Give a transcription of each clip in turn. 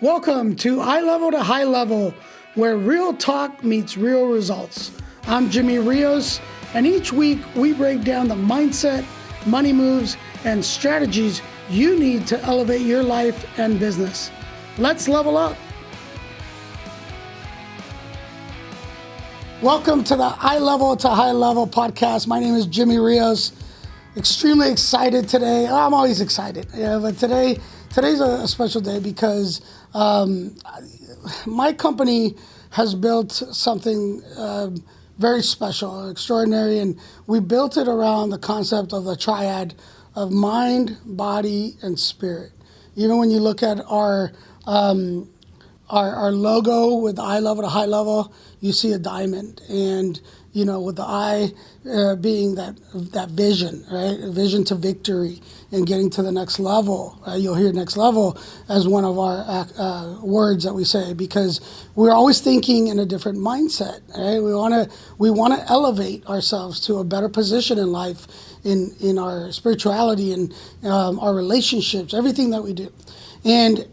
Welcome to Eye Level to High Level, where real talk meets real results. I'm Jimmy Rios, and each week we break down the mindset, money moves, and strategies you need to elevate your life and business. Let's level up. Welcome to the Eye Level to High Level podcast. My name is Jimmy Rios. Extremely excited today. I'm always excited, but today's a special day because my company has built something very special, extraordinary, and we built it around the concept of the triad of mind, body, and spirit. Even when you look at our logo with eye level to high level, you see a diamond, and with the eye being that vision, right? A vision to victory and getting to the next level. You'll hear next level as one of our words that we say, because we're always thinking in a different mindset, right? We want to elevate ourselves to a better position in life, in our spirituality and our relationships, everything that we do. And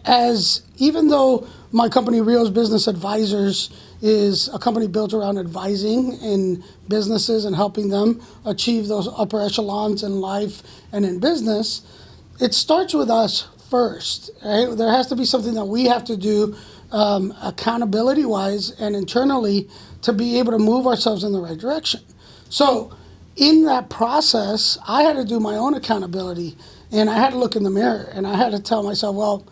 even though my company, Rios Business Advisors, is a company built around advising in businesses and helping them achieve those upper echelons in life and in business, it starts with us first, right? There has to be something that we have to do accountability-wise and internally to be able to move ourselves in the right direction. So in that process, I had to do my own accountability, and I had to look in the mirror, and I had to tell myself, well,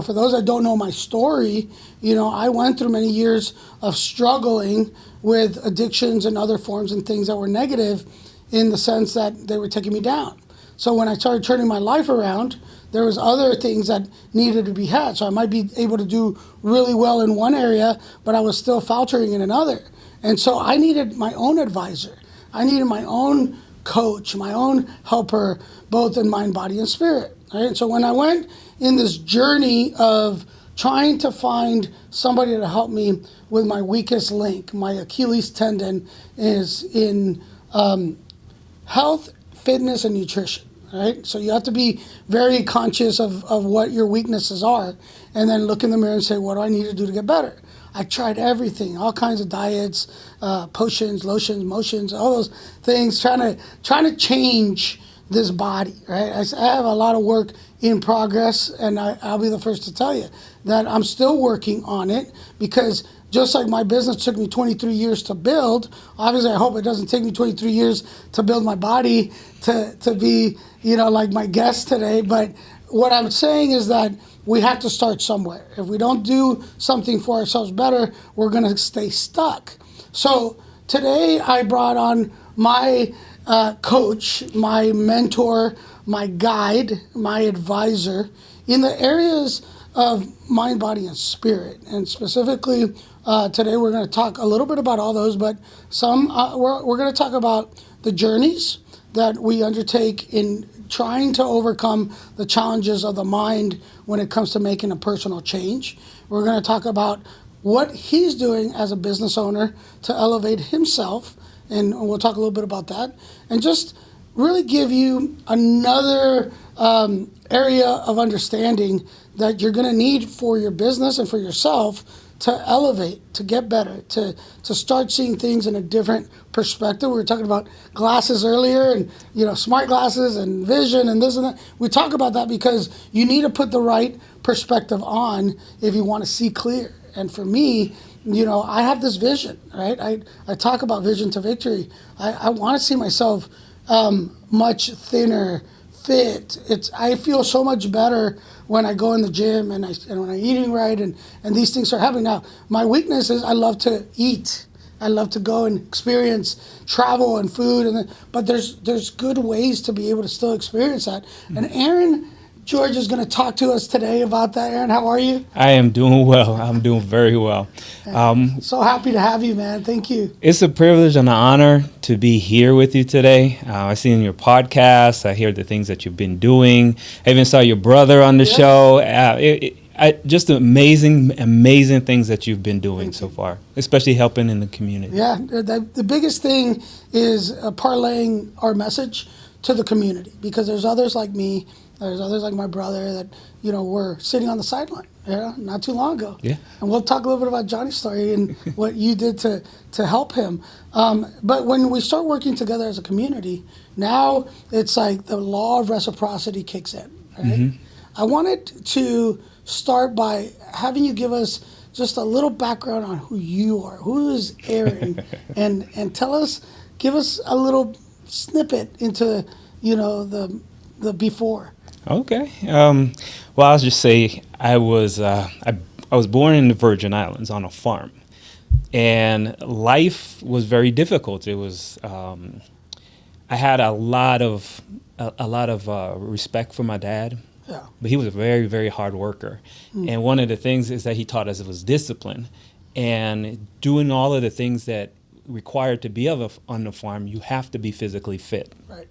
for those that don't know my story, I went through many years of struggling with addictions and other forms and things that were negative in the sense that they were taking me down. So when I started turning my life around, there was other things that needed to be had. So I might be able to do really well in one area, but I was still faltering in another. And so I needed my own advisor. I needed my own coach, my own helper, both in mind, body, and spirit. Right? So when I went in this journey of trying to find somebody to help me with my weakest link, my Achilles tendon is in health, fitness, and nutrition. Right? So you have to be very conscious of what your weaknesses are, and then look in the mirror and say, what do I need to do to get better? I tried everything, all kinds of diets, potions, lotions, motions, all those things, trying to change this body, right? I have a lot of work in progress, and I'll be the first to tell you that I'm still working on it, because just like my business took me 23 years to build, obviously I hope it doesn't take me 23 years to build my body to be, like my guest today. But what I'm saying is that we have to start somewhere. If we don't do something for ourselves better, we're going to stay stuck. So today I brought on my coach, my mentor, my guide, my advisor in the areas of mind, body, and spirit. And specifically, today we're going to talk a little bit about all those, but we're going to talk about the journeys that we undertake in trying to overcome the challenges of the mind when it comes to making a personal change. We're going to talk about what he's doing as a business owner to elevate himself, and we'll talk a little bit about that, and just really give you another area of understanding that you're going to need for your business and for yourself to elevate, to get better, to start seeing things in a different perspective. We were talking about glasses earlier, and smart glasses and vision and this and that. We talk about that because you need to put the right perspective on if you want to see clear. And for me, I have this vision, right? I talk about vision to victory. I want to see myself much thinner, fit. I feel so much better when I go in the gym and when I'm eating right and these things are happening. Now, my weakness is I love to eat. I love to go and experience travel and food, but there's good ways to be able to still experience that. And Aaron George is going to talk to us today about that. Aaron, how are you? I am doing well. I'm doing very well. So happy to have you, man. Thank you. It's a privilege and an honor to be here with you today. I see in your podcast, I hear the things that you've been doing. I even saw your brother on the show. Just amazing things that you've been doing so far, especially helping in the community. Yeah, the biggest thing is parlaying our message to the community, because there's others like me, there's others like my brother that, we're sitting on the sideline, Yeah, not too long ago. Yeah. And we'll talk a little bit about Johnny's story and what you did to help him. But when we start working together as a community, now it's like the law of reciprocity kicks in, right? I wanted to start by having you give us just a little background on who you are. Who is Aaron? and tell us, give us a little snippet into, the before. Okay. Well, I'll just say I was born in the Virgin Islands on a farm, and life was very difficult. It was I had a lot of respect for my dad. Yeah. But he was a very, very hard worker. And one of the things is that he taught us was discipline. And doing all of the things that required to be on the farm, you have to be physically fit. Right.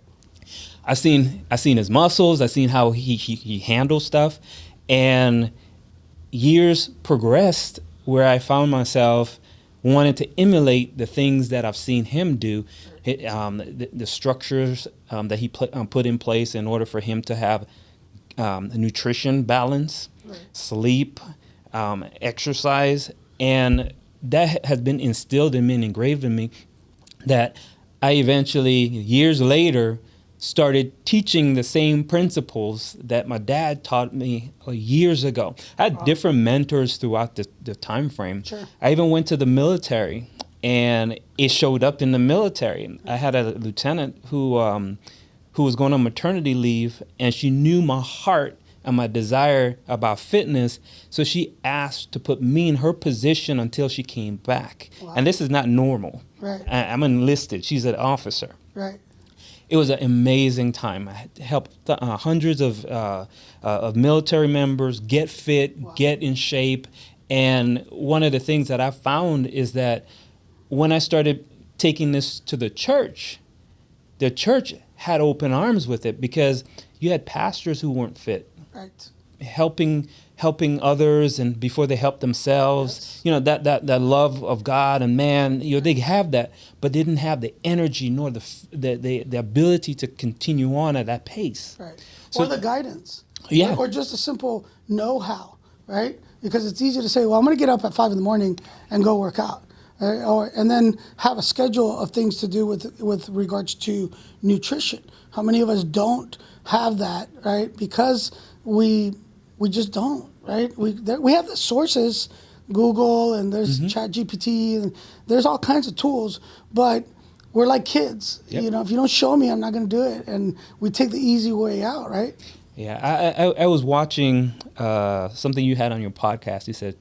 I seen his muscles. I seen how he handles stuff. And years progressed where I found myself wanting to emulate the things that I've seen him do, the structures that he put in place in order for him to have nutrition balance, sleep, exercise, and that has been instilled in me and engraved in me that I eventually, years later, started teaching the same principles that my dad taught me years ago. I had different mentors throughout the time frame. Sure. I even went to the military, and it showed up in the military. I had a lieutenant who was going on maternity leave, and she knew my heart and my desire about fitness, so she asked to put me in her position until she came back. Wow. And this is not normal. Right. I'm enlisted. She's an officer. Right. It was an amazing time. I helped hundreds of military members get fit, get in shape. And one of the things that I found is that when I started taking this to the church had open arms with it, because you had pastors who weren't fit, Right. helping others, and before they help themselves, that love of God and man, they have that, but they didn't have the energy nor the ability to continue on at that pace. Right. So- Or the guidance. Yeah. Or just a simple know-how, right? Because it's easy to say, well, I'm going to get up at 5 in the morning and go work out. Right? And then have a schedule of things to do with regards to nutrition. How many of us don't have that, right? Because we just don't, right? We have the sources, Google, and there's ChatGPT, and there's all kinds of tools, but we're like kids. Yep. If you don't show me, I'm not going to do it. And we take the easy way out, right? Yeah, I was watching something you had on your podcast. You said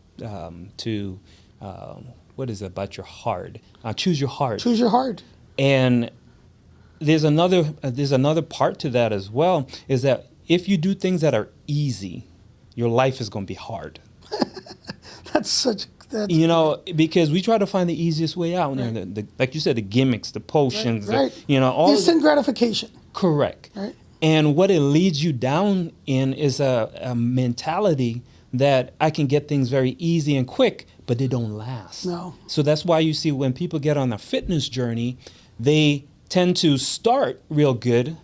what is it about your heart? Choose your heart. Choose your heart. And there's another part to that as well, is that if you do things that are easy, your life is going to be hard. That's because we try to find the easiest way out. Right. The like you said, the gimmicks, the potions, Right. all instant gratification. correct. Right. And what it leads you down in is a mentality that I can get things very easy and quick, but they don't last. No. So that's why you see when people get on a fitness journey, they tend to start real good,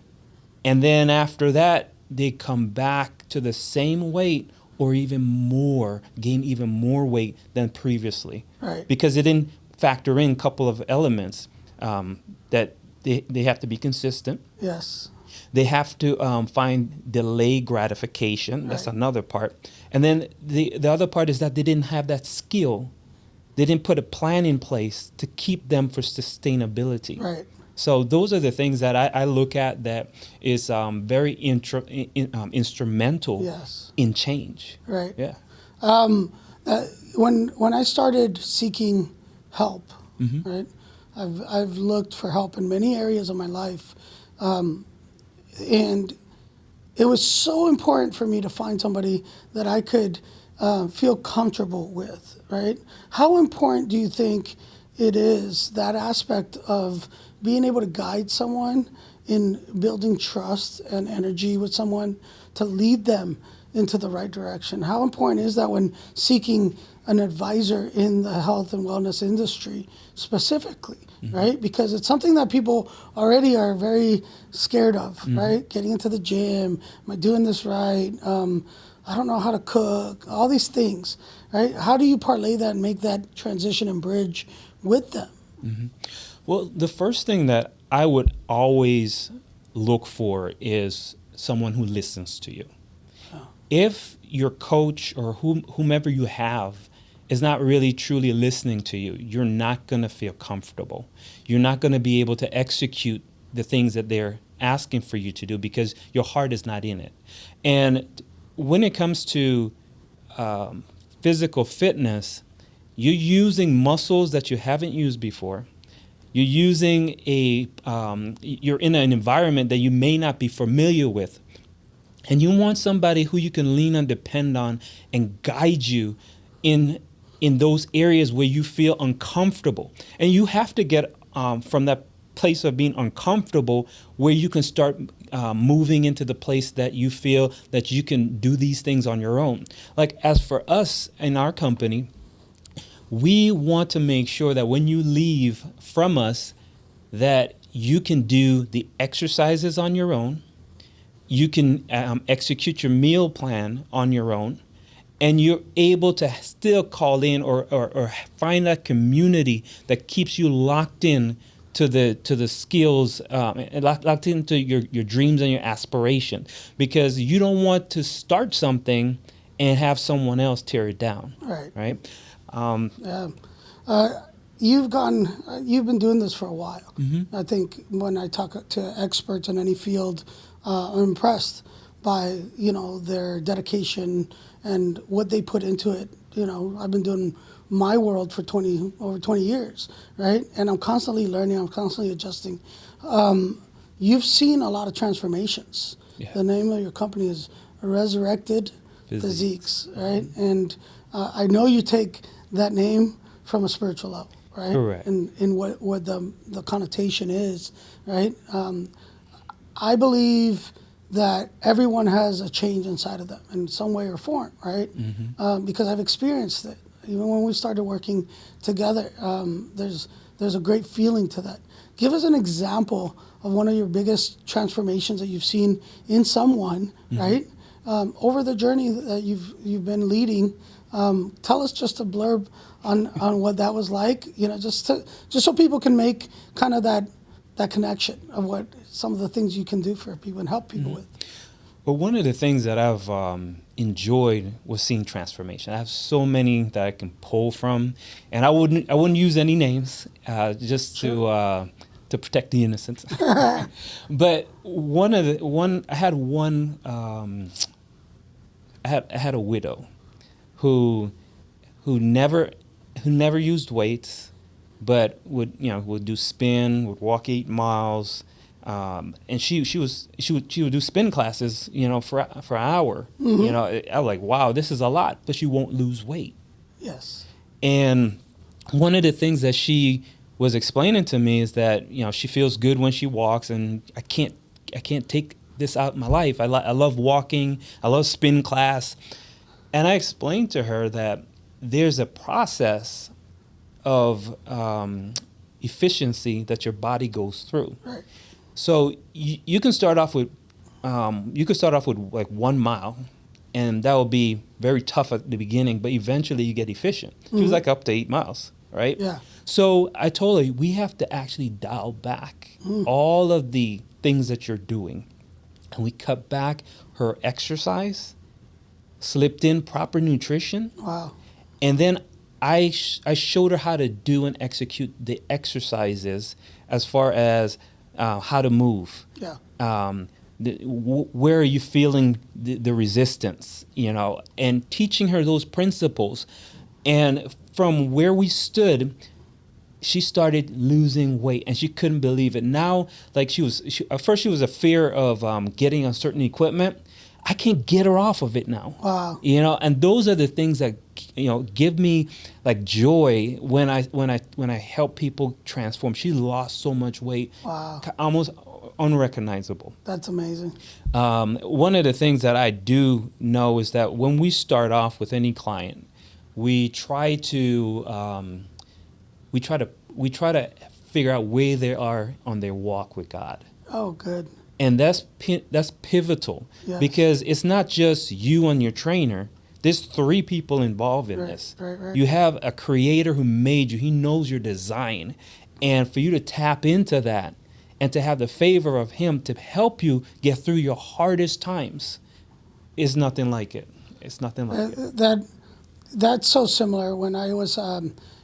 and then after that, they come back to the same weight or even more, gain even more weight than previously. Right. Because they didn't factor in a couple of elements that they have to be consistent. Yes. They have to find delayed gratification. That's Right. another part. And then the other part is that they didn't have that skill. They didn't put a plan in place to keep them for sustainability. Right. So those are the things that I look at that is very instrumental Yes. in change. Right. Yeah. When I started seeking help, Mm-hmm. right, I've looked for help in many areas of my life, and it was so important for me to find somebody that I could feel comfortable with. Right? How important do you think it is, that aspect of being able to guide someone in building trust and energy with someone to lead them into the right direction? How important is that when seeking an advisor in the health and wellness industry specifically, right? Because it's something that people already are very scared of, right? Getting into the gym, am I doing this right? I don't know how to cook, all these things, right? How do you parlay that and make that transition and bridge with them? Well, the first thing that I would always look for is someone who listens to you. If your coach or whomever you have is not really truly listening to you, you're not going to feel comfortable. You're not going to be able to execute the things that they're asking for you to do because your heart is not in it. And when it comes to physical fitness, you're using muscles that you haven't used before. You're using you're in an environment that you may not be familiar with. And you want somebody who you can lean on, depend on, and guide you in those areas where you feel uncomfortable. And you have to get from that place of being uncomfortable where you can start moving into the place that you feel that you can do these things on your own. Like as for us in our company, we want to make sure that when you leave from us, that you can do the exercises on your own. You can execute your meal plan on your own, and you're able to still call in or find that community that keeps you locked in to the skills, locked into your dreams and your aspiration, because you don't want to start something and have someone else tear it down. Right. You've been doing this for a while. I think when I talk to experts in any field, I'm impressed by their dedication and what they put into it. I've been doing my world for over 20 years, right? And I'm constantly learning. I'm constantly adjusting. You've seen a lot of transformations. Yeah. The name of your company is Resurrected Physiques, right? And I know you take that name from a spiritual level, right? Correct. In what the connotation is, right? I believe that everyone has a change inside of them in some way or form, right? Because I've experienced it. Even when we started working together, there's a great feeling to that. Give us an example of one of your biggest transformations that you've seen in someone, right? Over the journey that you've been leading. Tell us just a blurb on what that was like, just so people can make kind of that connection of what some of the things you can do for people and help people with. Well, one of the things that I've enjoyed was seeing transformation. I have so many that I can pull from, and I wouldn't use any names just to protect the innocent. But I had a widow who never used weights, but would do spin, would walk 8 miles, and she would do spin classes, for an hour. I was like, wow, this is a lot, but she won't lose weight. Yes. And one of the things that she was explaining to me is that she feels good when she walks, and I can't take this out of my life. I love walking. I love spin class. And I explained to her that there's a process of efficiency that your body goes through. Right. So you can start off with like 1 mile, and that will be very tough at the beginning, but eventually you get efficient. She was like up to 8 miles, right? Yeah. So I told her, we have to actually dial back all of the things that you're doing. And we cut back her exercise, slipped in proper nutrition. Wow. And then I showed her how to do and execute the exercises as far as how to move. Yeah. Where are you feeling the resistance, and teaching her those principles. And from where we stood, she started losing weight, and she couldn't believe it. Now, like at first she was a fear of getting on certain equipment. I can't get her off of it now. Wow. And those are the things that give me like joy when I help people transform. She lost so much weight. Wow. Almost unrecognizable. That's amazing. One of the things that I do know is that when we start off with any client, we try to figure out where they are on their walk with God. Oh, good. And that's pivotal Yes. because it's not just you and your trainer. There's 3 people involved in this. Right. You have a creator who made you. He knows your design. And for you to tap into that and to have the favor of him to help you get through your hardest times is nothing like it. It's nothing like it. That's so similar. When I was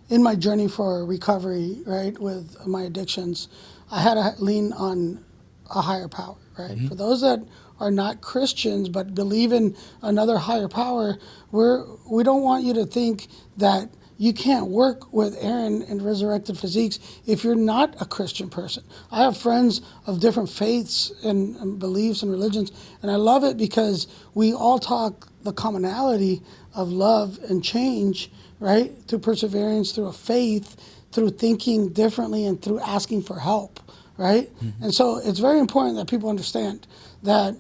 in my journey for recovery, right, with my addictions, I had to lean on a higher power, right? For those that are not Christians but believe in another higher power, we don't want you to think that you can't work with Aaron and Resurrected Physiques if you're not a Christian person. I have friends of different faiths and beliefs and religions, and I love it because we all talk the commonality of love and change, right? Through perseverance, through a faith, through thinking differently, and through asking for help, right? And so it's very important that people understand that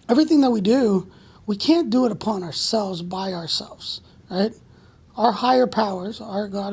everything that we do, we can't do it upon ourselves by ourselves, right? Our higher powers, our God,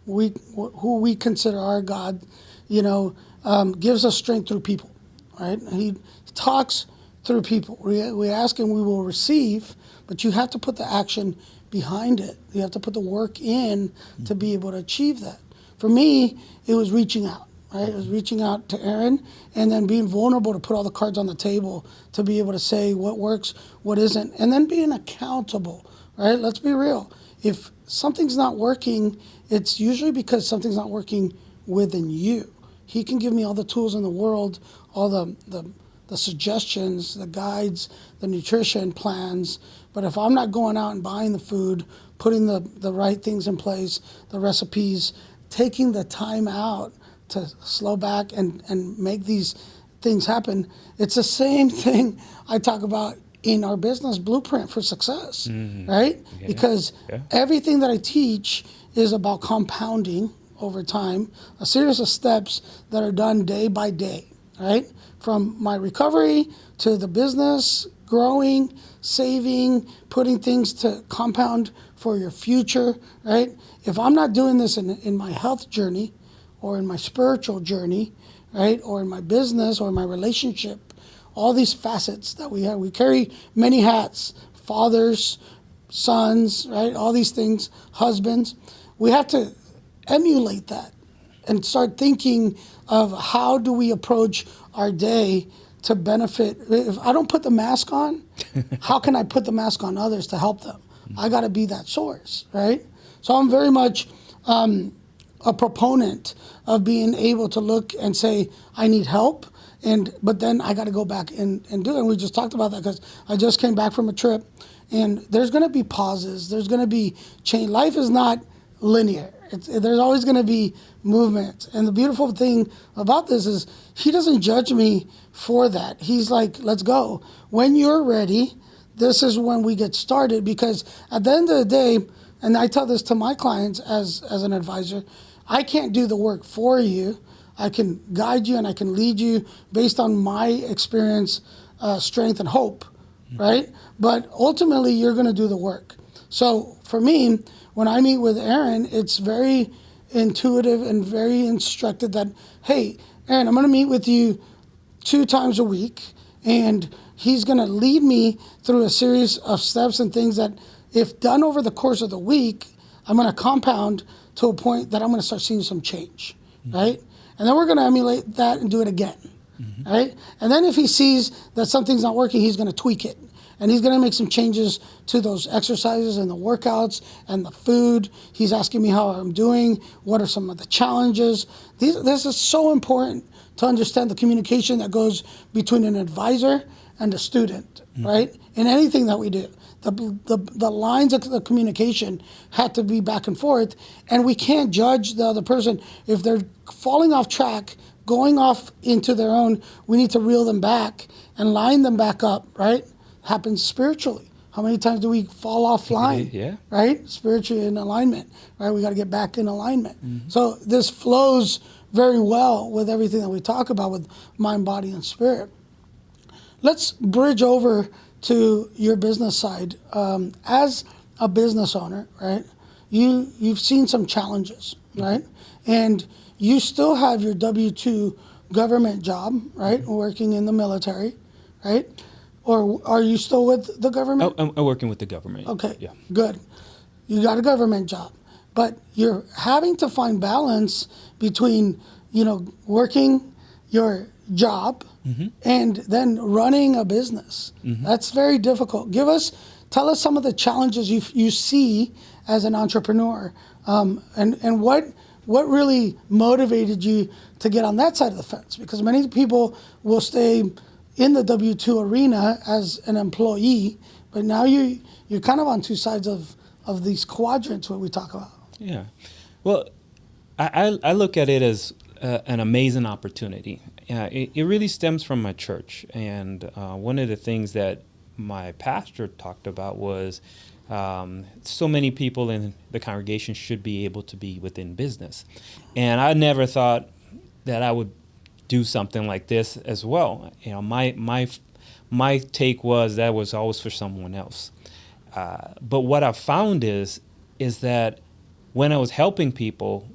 who we consider our God, gives us strength through people, right? He talks through people. We ask and we will receive, but you have to put the action behind it. You have to put the work in to be able to achieve that. For me, it was reaching out, right? It was reaching out to Aaron and then being vulnerable to put all the cards on the table to be able to say what works, what isn't, and then being accountable, right? Let's be real. If something's not working, it's usually because something's not working within you. He can give me all the tools in the world, all the suggestions, the guides, the nutrition plans, but if I'm not going out and buying the food, putting the right things in place, the recipes, taking the time out to slow back and make these things happen, it's the same thing I talk about in our business blueprint for success, right? Yeah. Because everything that I teach is about compounding over time, a series of steps that are done day by day, right? From my recovery to the business, growing, saving, putting things to compound for your future, right? If I'm not doing this in my health journey or in my spiritual journey, right, or in my business or in my relationship, all these facets that we have, we carry many hats, fathers, sons, right, all these things, husbands. We have to emulate that and start thinking of how do we approach our day to benefit. If I don't put the mask on, how can I put the mask on others to help them? I got to be that source, right? So I'm very much a proponent of being able to look and say, I need help, but then I got to go back and do it. And we just talked about that because I just came back from a trip, and there's going to be pauses. There's going to be change. Life is not linear. There's always going to be movement. And the beautiful thing about this is he doesn't judge me for that. He's like, let's go. When you're ready, this is when we get started, because at the end of the day, and I tell this to my clients as an advisor, I can't do the work for you. I can guide you and I can lead you based on my experience, strength, and hope, right? But ultimately, you're going to do the work. So for me, when I meet with Aaron, it's very intuitive and very instructed that, hey, Aaron, I'm going to meet with you 2 times a week, and he's going to lead me through a series of steps and things that, if done over the course of the week, I'm going to compound to a point that I'm going to start seeing some change, right? And then we're going to emulate that and do it again, right? And then if he sees that something's not working, he's going to tweak it. And he's going to make some changes to those exercises and the workouts and the food. He's asking me how I'm doing, what are some of the challenges. This is so important to understand the communication that goes between an advisor and a student, right? In anything that we do. The lines of the communication have to be back and forth, and we can't judge the other person. If they're falling off track, going off into their own, we need to reel them back and line them back up, right? Happens spiritually. How many times do we fall offline? Yeah. Right? Spiritually in alignment, right? We got to get back in alignment. So this flows very well with everything that we talk about with mind, body, and spirit. Let's bridge over to your business side. As a business owner, right? You've seen some challenges, right? And you still have your W-2 government job, right? Working in the military, right? Or are you still with the government? I'm working with the government. Okay, Yeah. good. You got a government job, but you're having to find balance between, working your job and then running a business. That's very difficult. Tell us some of the challenges you see as an entrepreneur, and what really motivated you to get on that side of the fence? Because many people will stay in the W-2 arena as an employee, but now you're kind of on two sides of these quadrants what we talk about. Yeah. Well, I look at it as an amazing opportunity. It really stems from my church. And one of the things that my pastor talked about was so many people in the congregation should be able to be within business. And I never thought that I would do something like this as well. My take was that was always for someone else. But what I found is that when I was helping people,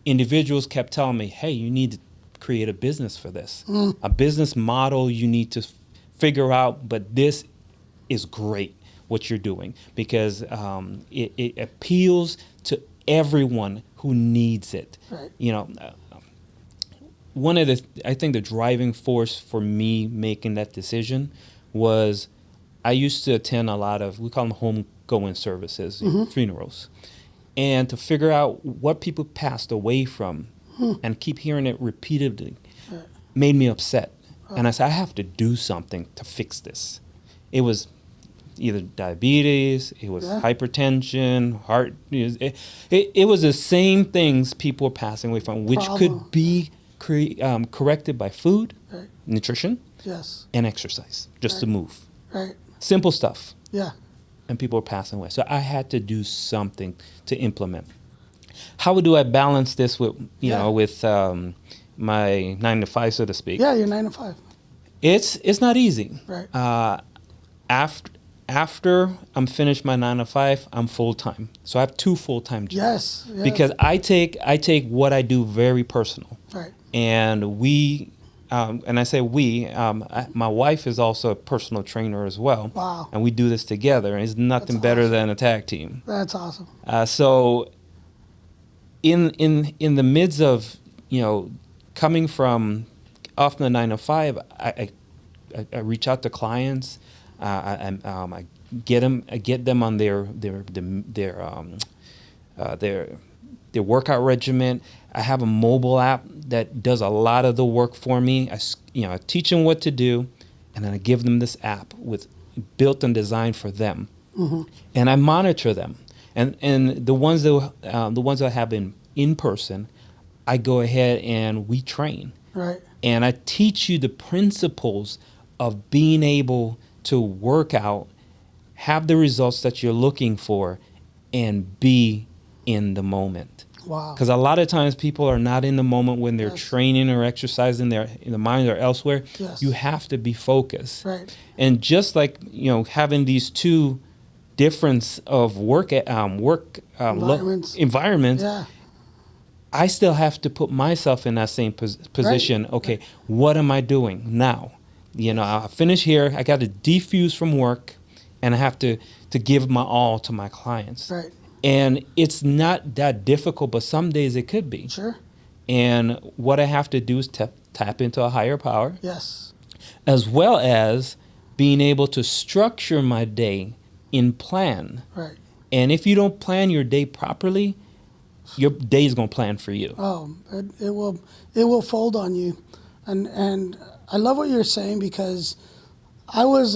individuals kept telling me, hey, you need to create a business for this, a business model you need to figure out, but this is great what you're doing because it appeals to everyone who needs it. Right. I think the driving force for me making that decision was I used to attend a lot of, we call them homegoing services, funerals, and to figure out what people passed away from and keep hearing it repeatedly made me upset. And I said, I have to do something to fix this. It was either diabetes, it was hypertension, heart. It was the same things people were passing away from, which could be corrected by food, nutrition, and exercise, just to move. Right. Simple stuff. Yeah. And people were passing away. So I had to do something to implement. How do I balance this with, with my 9 to 5, so to speak? Yeah, you're 9 to 5. It's not easy. Right. After I'm finished my 9 to 5, I'm full time. So I have 2 full-time jobs. Yes. Because I take what I do very personal. Right. And and I say we, my wife is also a personal trainer as well. Wow. And we do this together. And it's nothing better than a tag team. That's awesome. So in the midst of, coming from off the 9 to 5, I reach out to clients. I get them on their workout regimen. I have a mobile app that does a lot of the work for me. I teach them what to do, and then I give them this app built and designed for them, and I monitor them. And the ones that have in person, I go ahead and we train. Right. And I teach you the principles of being able to work out, have the results that you're looking for, and be in the moment. Wow. Because a lot of times people are not in the moment when they're training or exercising, they're in the mind or elsewhere. Yes. You have to be focused. Right. And just like, having these two difference of environments, I still have to put myself in that same position. Right. Okay, what am I doing now? I finish here, I got to defuse from work, and I have to give my all to my clients. Right. And it's not that difficult, but some days it could be. Sure. And what I have to do is tap into a higher power. Yes. As well as being able to structure my day in plan. Right. And if you don't plan your day properly, your day is going to plan for you. Oh, it will fold on you. And I love what you're saying because I was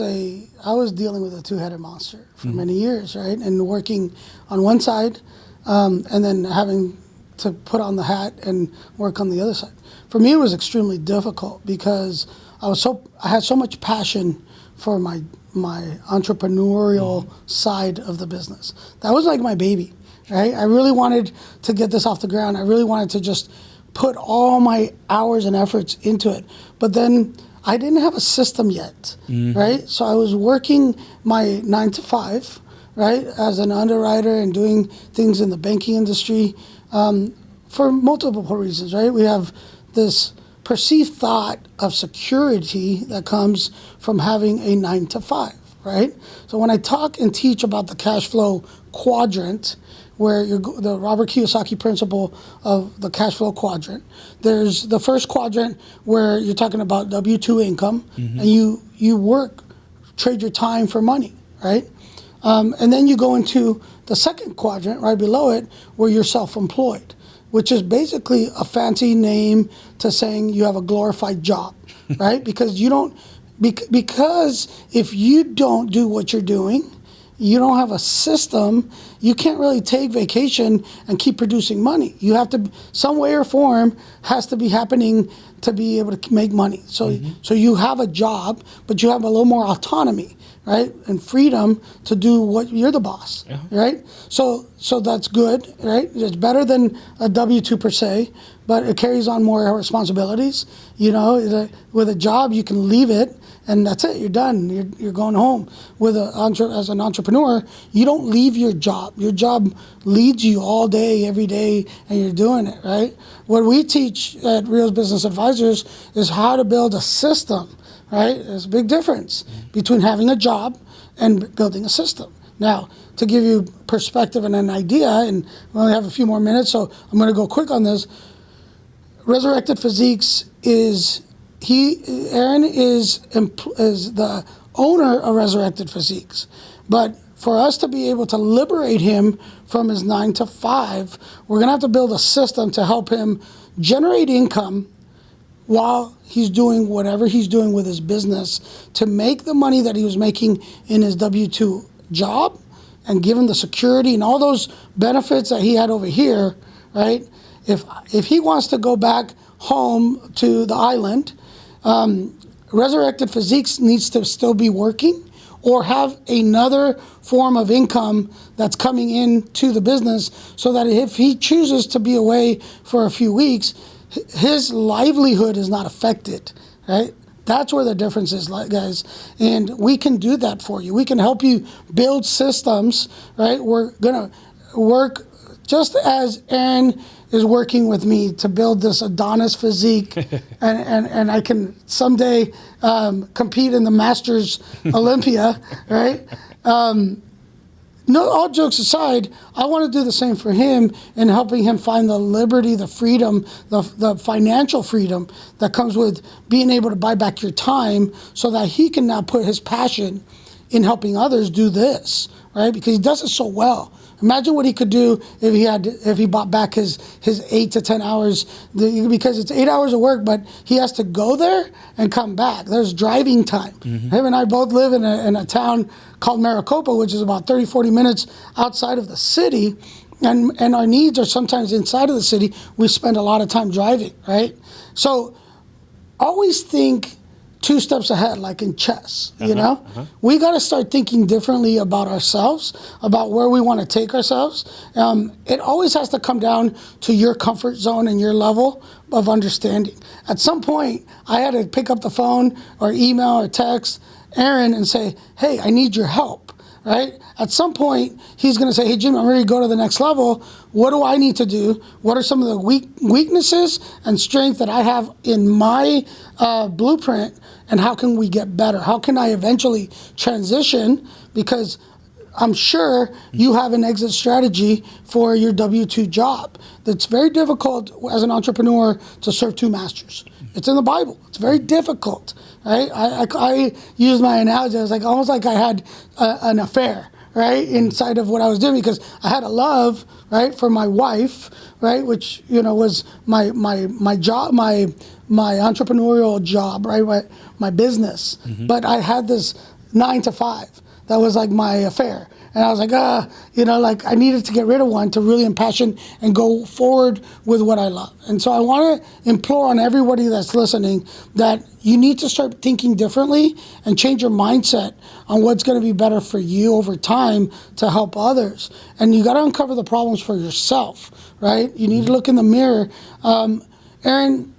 dealing with a two-headed monster for many years, right? And working on one side, and then having to put on the hat and work on the other side. For me, it was extremely difficult because I had so much passion for my entrepreneurial side of the business. That was like my baby, right? I really wanted to get this off the ground. I really wanted to just put all my hours and efforts into it. But then I didn't have a system yet, right? So I was working my 9 to 5, right, as an underwriter and doing things in the banking industry for multiple reasons, right? We have this perceived thought of security that comes from having a 9 to 5, right? So when I talk and teach about the cash flow quadrant, where the Robert Kiyosaki principle of the cash flow quadrant, there's the first quadrant where you're talking about W-2 income, and you work, trade your time for money, right? And then you go into the second quadrant right below it where you're self-employed, which is basically a fancy name to saying you have a glorified job, right? Because you don't, because if you don't do what you're doing, you don't have a system, you can't really take vacation and keep producing money. You have to, some way or form has to be happening to be able to make money. So, so you have a job, but you have a little more autonomy, right? And freedom to do what you're the boss, right? So that's good, right? It's better than a W-2 per se, but it carries on more responsibilities. You know, with a job, you can leave it and that's it, you're done, you're going home. As an entrepreneur, you don't leave your job. Your job leads you all day, every day, and you're doing it, right? What we teach at Rios Business Advisors is how to build a system, right? There's a big difference between having a job and building a system. Now, to give you perspective and an idea, and we only have a few more minutes, so I'm gonna go quick on this. Resurrected Physiques Aaron is the owner of Resurrected Physiques, but for us to be able to liberate him from his 9 to 5, we're gonna have to build a system to help him generate income while he's doing whatever he's doing with his business to make the money that he was making in his W-2 job and give him the security and all those benefits that he had over here, right? If he wants to go back home to the island, Resurrected Physiques needs to still be working or have another form of income that's coming into the business so that if he chooses to be away for a few weeks, his livelihood is not affected, right? That's where the difference is, guys. And we can do that for you. We can help you build systems, right? We're gonna work just as Aaron is working with me to build this Adonis physique, and I can someday compete in the Masters Olympia, right? No, all jokes aside, I want to do the same for him in helping him find the liberty, the freedom, the financial freedom that comes with being able to buy back your time so that he can now put his passion in helping others do this, right? Because he does it so well. Imagine what he could do if he bought back his 8 to 10 hours, because it's 8 hours of work, but he has to go there and come back. There's driving time. Him and I both live in a town called Maricopa, which is about 30, 40 minutes outside of the city, and our needs are sometimes inside of the city. We spend a lot of time driving, right? So always think 2 steps ahead, like in chess, you know? We got to start thinking differently about ourselves, about where we want to take ourselves. It always has to come down to your comfort zone and your level of understanding. At some point, I had to pick up the phone or email or text Aaron and say, hey, I need your help, right? At some point, he's going to say, hey, Jim, I'm ready to go to the next level. What do I need to do? What are some of the weaknesses and strengths that I have in my blueprint, and how can we get better? How can I eventually transition? Because I'm sure you have an exit strategy for your W-2 job. It's very difficult as an entrepreneur to serve 2 masters. It's in the Bible. It's very difficult, right? I use my analogy. I was like almost like I had an affair, right, inside of what I was doing, because I had a love, right, for my wife, right, which, you know, was my job, my entrepreneurial job, right, my business. But I had this 9 to 5 that was like my affair. And I was like, you know, like I needed to get rid of one to really impassion and go forward with what I love. And so I want to implore on everybody that's listening that you need to start thinking differently and change your mindset on what's going to be better for you over time to help others. And you got to uncover the problems for yourself, right? You need to look in the mirror. Aaron,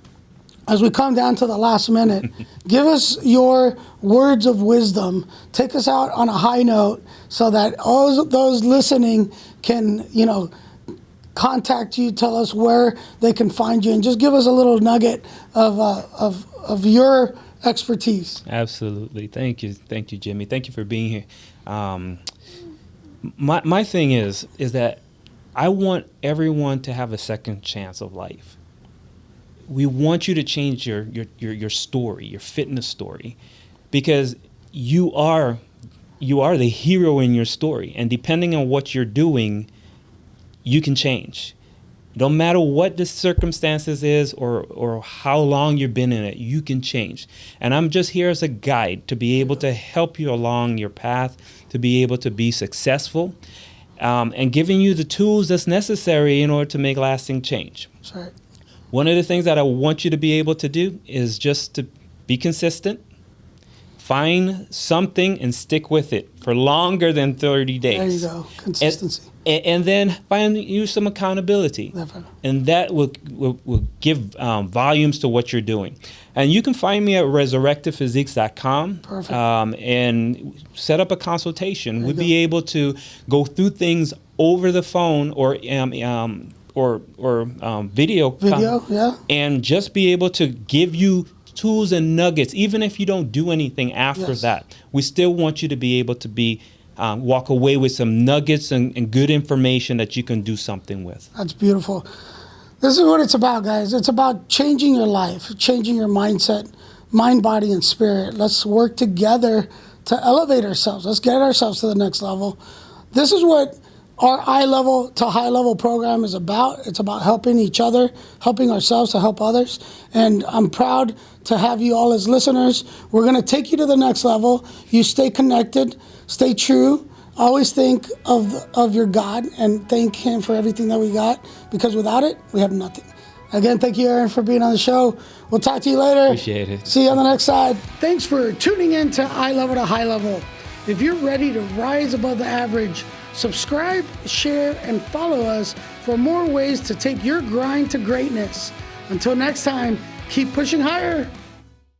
as we come down to the last minute, give us your words of wisdom. Take us out on a high note so that all those listening can, you know, contact you, tell us where they can find you, and just give us a little nugget of your expertise. Absolutely. Thank you, Jimmy. Thank you for being here. My thing is that I want everyone to have a second chance of life. We want you to change your story, your fitness story, because you are the hero in your story, and depending on what you're doing, you can change. No matter what the circumstances is or how long you've been in it, you can change. And I'm just here as a guide to be able to help you along your path, to be able to be successful, and giving you the tools that's necessary in order to make lasting change. That's right. One of the things that I want you to be able to do is just to be consistent. Find something and stick with it for longer than 30 days. There you go. Consistency. And then find you some accountability. Definitely. And that will give volumes to what you're doing. And you can find me at resurrectedphysiques.com. Perfect. And set up a consultation. We'll be able to go through things over the phone or video. Yeah. And just be able to give you tools and nuggets, even if you don't do anything after that. We still want you to be able to be walk away with some nuggets and good information that you can do something with. That's beautiful. This is what it's about, guys. It's about changing your life, changing your mindset, mind, body, and spirit. Let's work together to elevate ourselves. Let's get ourselves to the next level. This is what our eye level to high level program is about. It's about helping each other, helping ourselves to help others. And I'm proud to have you all as listeners. We're going to take you to the next level. You stay connected, stay true. Always think of your God and thank Him for everything that we got, because without it, we have nothing. Again, thank you, Aaron, for being on the show. We'll talk to you later. Appreciate it. See you on the next side. Thanks for tuning in to Eye Level to High Level. If you're ready to rise above the average, subscribe, share, and follow us for more ways to take your grind to greatness. Until next time, keep pushing higher.